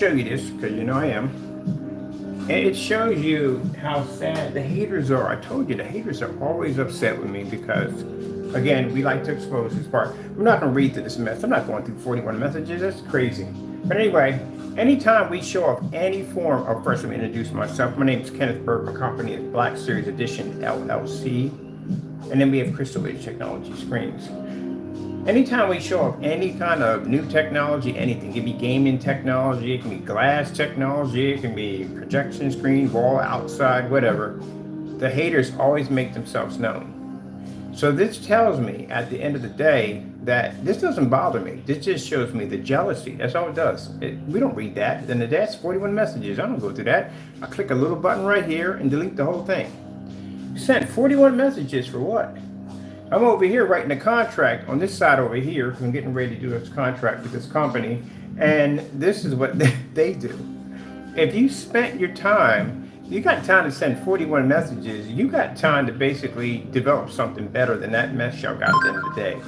show you this because you know I am. And it shows you how sad the haters are. I told you the haters are always upset with me because, again, we like to expose this part. I'm not going to read through this mess. I'm not going through 41 messages. That's crazy. But anyway, anytime we show up any form of, first let me introduce myself. My name is Kenneth Burke. My company is Black Series Edition LLC. And then we have Crystal Age Technology Screens. Anytime we show up any kind of new technology, anything, it can be gaming technology, it can be glass technology, it can be projection screen, wall outside, whatever, the haters always make themselves known. So this tells me at the end of the day that this doesn't bother me. This just shows me the jealousy. That's all it does. We don't read that. Then that's 41 messages. I don't go through that. I click a little button right here and delete the whole thing. Sent 41 messages for what? I'm over here writing a contract on this side over here. I'm getting ready to do this contract with this company. And this is what they do. If you spent your time, you got time to send 41 messages. You got time to basically develop something better than that mess y'all got at the end of the day.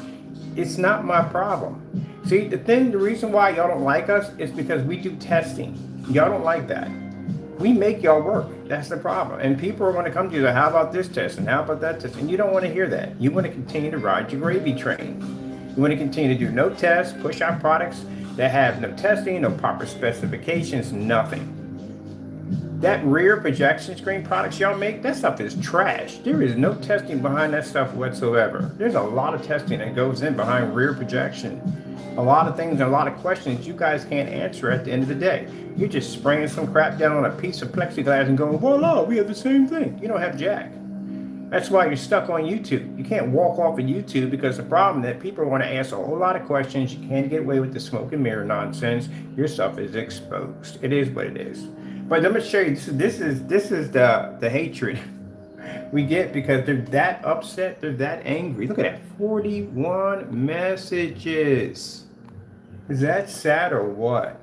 It's not my problem. See, the reason why y'all don't like us is because we do testing. Y'all don't like that. We make y'all work. That's the problem. And people are going to come to you, how about this test and how about that test? And you don't want to hear that. You want to continue to ride your gravy train. You want to continue to do no tests, push out products that have no testing, no proper specifications, nothing. That rear projection screen products y'all make, that stuff is trash. There is no testing behind that stuff whatsoever. There's a lot of testing that goes in behind rear projection. A lot of things and a lot of questions you guys can't answer at the end of the day. You're just spraying some crap down on a piece of plexiglass and going, voila, we have the same thing. You don't have jack. That's why you're stuck on YouTube. You can't walk off of YouTube because the problem that people want to ask a whole lot of questions. You can't get away with the smoke and mirror nonsense. Your stuff is exposed. It is what it is. But let me show you, this is the hatred we get because they're that upset, they're that angry. Look at that, 41 messages. Is that sad or what?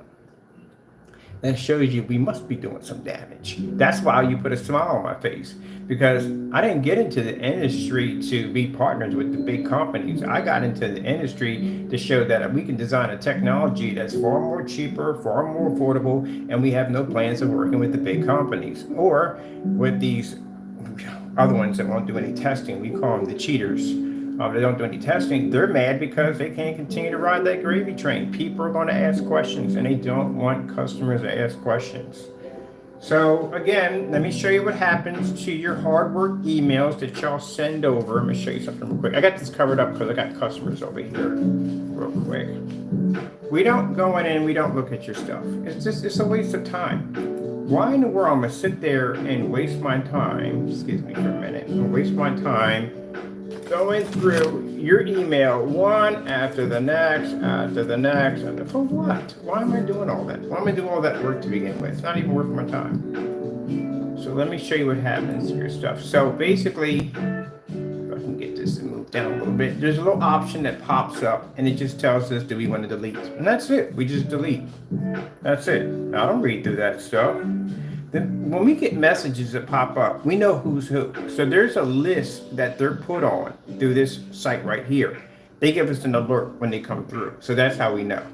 That shows you we must be doing some damage. That's why you put a smile on my face, because I didn't get into the industry to be partners with the big companies. I got into the industry to show that we can design a technology that's far more cheaper, far more affordable, and we have no plans of working with the big companies or with these other ones that won't do any testing. We call them the cheaters. They don't do any testing. They're mad because they can't continue to ride that gravy train. People are going to ask questions, and they don't want customers to ask questions. So again, let me show you what happens to your hard work emails that y'all send over. Let me show you something real quick. I got this covered up because I got customers over here real quick. We don't go in and we don't look at your stuff. It's a waste of time. Why in the world am I sit there and waste my time, excuse me for a minute, waste my time going through your email one after the next, and for what? Why am I doing all that? Why am I doing all that work to begin with? It's not even worth my time. So let me show you what happens to your stuff. So basically, if I can get this to move down a little bit, there's a little option that pops up and it just tells us, do we want to delete? And that's it. We just delete. That's it. I don't read through that stuff. Then when we get messages that pop up, we know who's who. So there's a list that they're put on through this site right here. They give us an alert when they come through. So that's how we know.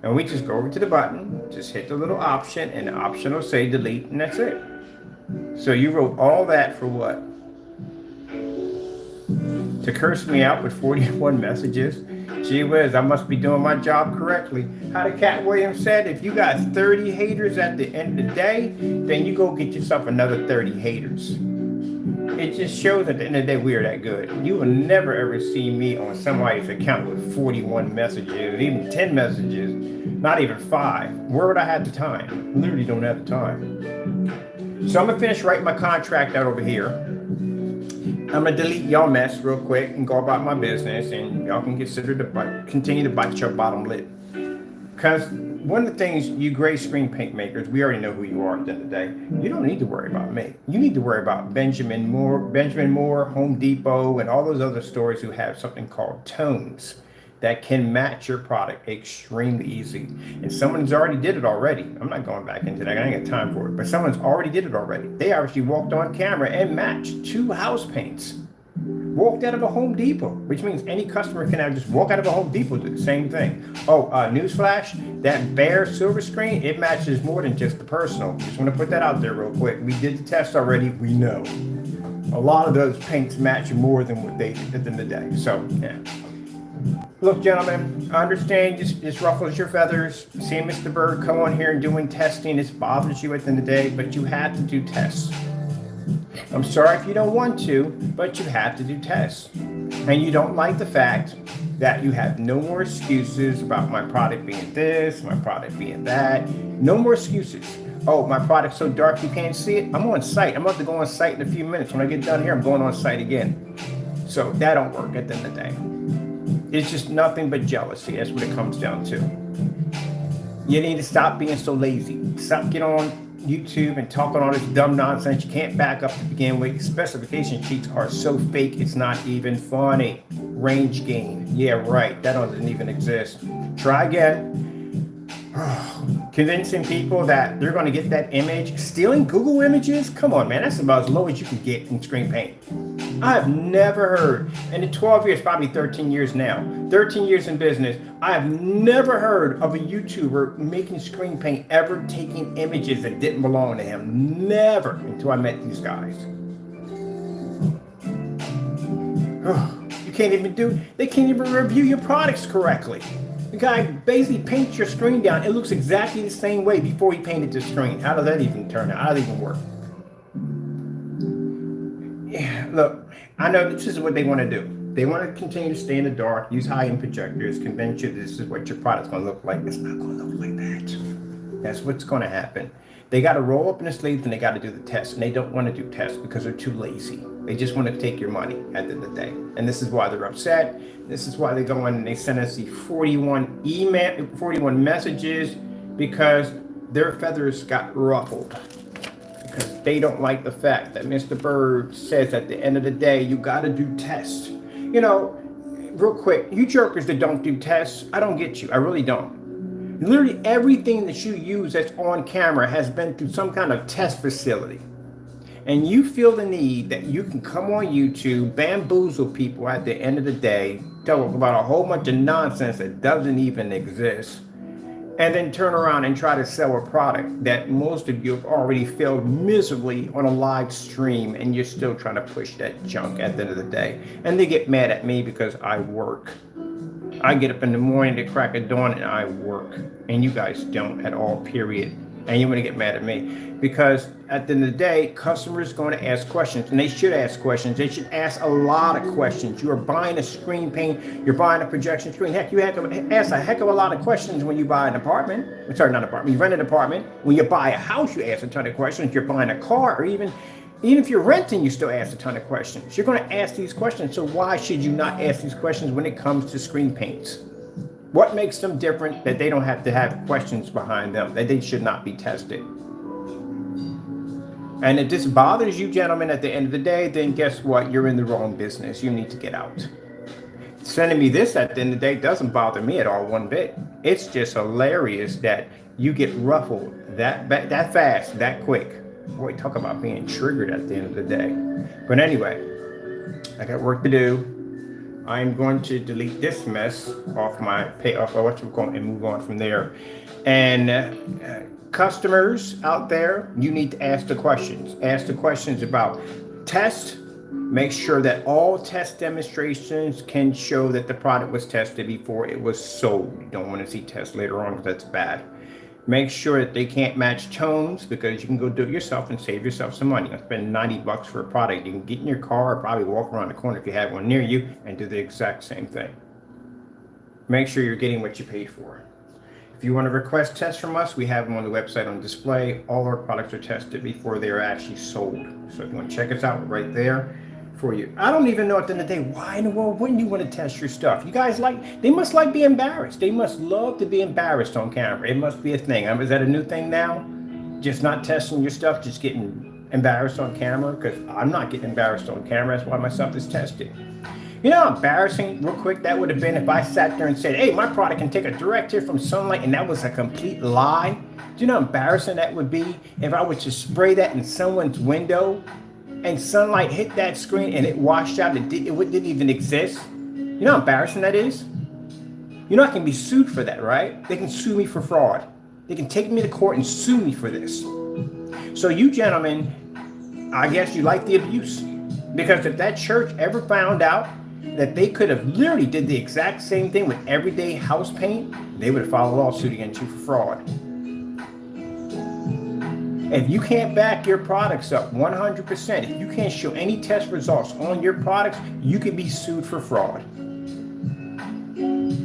And we just go over to the button, just hit the little option, and the option will say delete, and that's it. So you wrote all that for what? To curse me out with 41 messages? Gee whiz, I must be doing my job correctly. How the Cat Williams said, if you got 30 haters at the end of the day, then you go get yourself another 30 haters. It just shows at the end of the day we are that good. You will never ever see me on somebody's account with 41 messages, even 10 messages, not even 5. Where would I have the time? Literally don't have the time. So I'm gonna finish writing my contract out over here. I'm gonna delete y'all mess real quick and go about my business, and y'all can continue to bite your bottom lip. Because one of the things, you gray screen paint makers, we already know who you are at the end of the day. You don't need to worry about me. You need to worry about Benjamin Moore, Home Depot, and all those other stores who have something called tones that can match your product extremely easy. And someone's already did it already. I'm not going back into that. I ain't got time for it. But someone's already did it already. They actually walked on camera and matched 2 house paints. walked out of a Home Depot, which means any customer can now just walk out of a Home Depot, do the same thing. Oh, newsflash, that bare silver screen, it matches more than just the personal. Just want to put that out there real quick. We did the test already, we know. A lot of those paints match more than what they did at the end of the day. So, yeah. Look, gentlemen, I understand this ruffles your feathers. Seeing Mr. Bird come on here and doing testing, this bothers you at the end of the day, but you have to do tests. I'm sorry if you don't want to, but you have to do tests. And you don't like the fact that you have no more excuses about my product being this, my product being that. No more excuses. Oh, my product's so dark you can't see it. I'm on site. I'm about to go on site in a few minutes. When I get done here, I'm going on site again. So that don't work at the end of the day. It's just nothing but jealousy. That's what it comes down to. You need to stop being so lazy. Stop getting on YouTube and talking all this dumb nonsense you can't back up to begin with. Specification sheets are so fake, it's not even funny. Range gain. Yeah, right. That doesn't even exist. Try again. Convincing people that they're going to get that image. Stealing Google images? Come on, man. That's about as low as you can get in screen paint. I have never heard, and in 12 years, probably 13 years now, 13 years in business, I have never heard of a YouTuber making screen paint ever taking images that didn't belong to him. Never, until I met these guys. You can't even they can't even review your products correctly. The guy basically paints your screen down. It looks exactly the same way before he painted the screen. How does that even turn out? How does that even work? Yeah, look, I know this is what they want to do. They want to continue to stay in the dark, use high-end projectors, convince you this is what your product's going to look like. It's not going to look like that. That's what's going to happen. They got to roll up in the sleeves and they got to do the tests. And they don't want to do tests because they're too lazy. They just want to take your money at the end of the day. And this is why they're upset. This is why they go in and they send us the 41 messages, because their feathers got ruffled. Because they don't like the fact that Mr. Bird says at the end of the day, you got to do tests. You know, real quick, you jerkers that don't do tests, I don't get you. I really don't. Literally everything that you use that's on camera has been through some kind of test facility. And you feel the need that you can come on YouTube, bamboozle people at the end of the day, tell them about a whole bunch of nonsense that doesn't even exist, and then turn around and try to sell a product that most of you have already failed miserably on a live stream, and you're still trying to push that junk at the end of the day. And they get mad at me because I work. I get up in the morning to crack of dawn and I work, and you guys don't at all, period. And you want to get mad at me because at the end of the day, customers are going to ask questions, and they should ask questions. They should ask a lot of questions. You are buying a screen paint, you're buying a projection screen. Heck, you ask a heck of a lot of questions when you buy an apartment. Sorry, not an apartment. You rent an apartment. When you buy a house, you ask a ton of questions. You're buying a car, or even if you're renting, you still ask a ton of questions. You're going to ask these questions. So why should you not ask these questions when it comes to screen paints? What makes them different that they don't have to have questions behind them, that they should not be tested? And if this bothers you, gentlemen, at the end of the day, then guess what? You're in the wrong business. You need to get out. Sending me this at the end of the day doesn't bother me at all one bit. It's just hilarious that you get ruffled that fast, that quick. Boy, talk about being triggered at the end of the day. But anyway, I got work to do. I'm going to delete this mess off my and move on from there. And customers out there, you need to ask the questions. Ask the questions about test. Make sure that all test demonstrations can show that the product was tested before it was sold. You don't want to see tests later on because that's bad. Make sure that they can't match tones, because you can go do it yourself and save yourself some money. You spend $90 for a product. You can get in your car or probably walk around the corner if you have one near you and do the exact same thing. Make sure you're getting what you paid for. If you want to request tests from us, we have them on the website on display. All our products are tested before they are actually sold. So if you want to check us out, we're right there for you. I don't even know at the end of the day, why in the world wouldn't you want to test your stuff? You guys they must like being embarrassed. They must love to be embarrassed on camera. It must be a thing. Is that a new thing now? Just not testing your stuff, just getting embarrassed on camera? Because I'm not getting embarrassed on camera. That's why my stuff is tested. You know how embarrassing, real quick, that would have been if I sat there and said, hey, my product can take a direct hit from sunlight, and that was a complete lie? Do you know how embarrassing that would be if I would just spray that in someone's window and sunlight hit that screen and it washed out, it didn't even exist. You know how embarrassing that is? You know I can be sued for that, right? They can sue me for fraud. They can take me to court and sue me for this. So you gentlemen, I guess you like the abuse. Because if that church ever found out that they could have literally did the exact same thing with everyday house paint, they would have filed a lawsuit against you for fraud. If you can't back your products up 100%, if you can't show any test results on your products, you could be sued for fraud.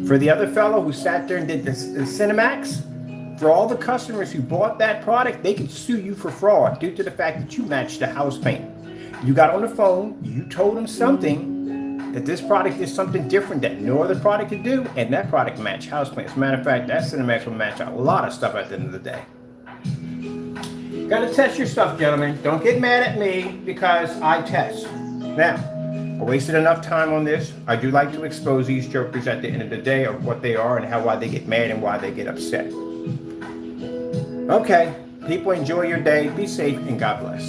For the other fellow who sat there and did the Cinemax, for all the customers who bought that product, they could sue you for fraud due to the fact that you matched the house paint. You got on the phone, you told them something, that this product is something different that no other product could do, and that product matched house paint. As a matter of fact, that Cinemax will match a lot of stuff at the end of the day. Got to test your stuff, gentlemen. Don't get mad at me because I test. Now, I wasted enough time on this. I do like to expose these jokers at the end of the day of what they are and why they get mad and why they get upset. Okay, people, enjoy your day. Be safe and God bless.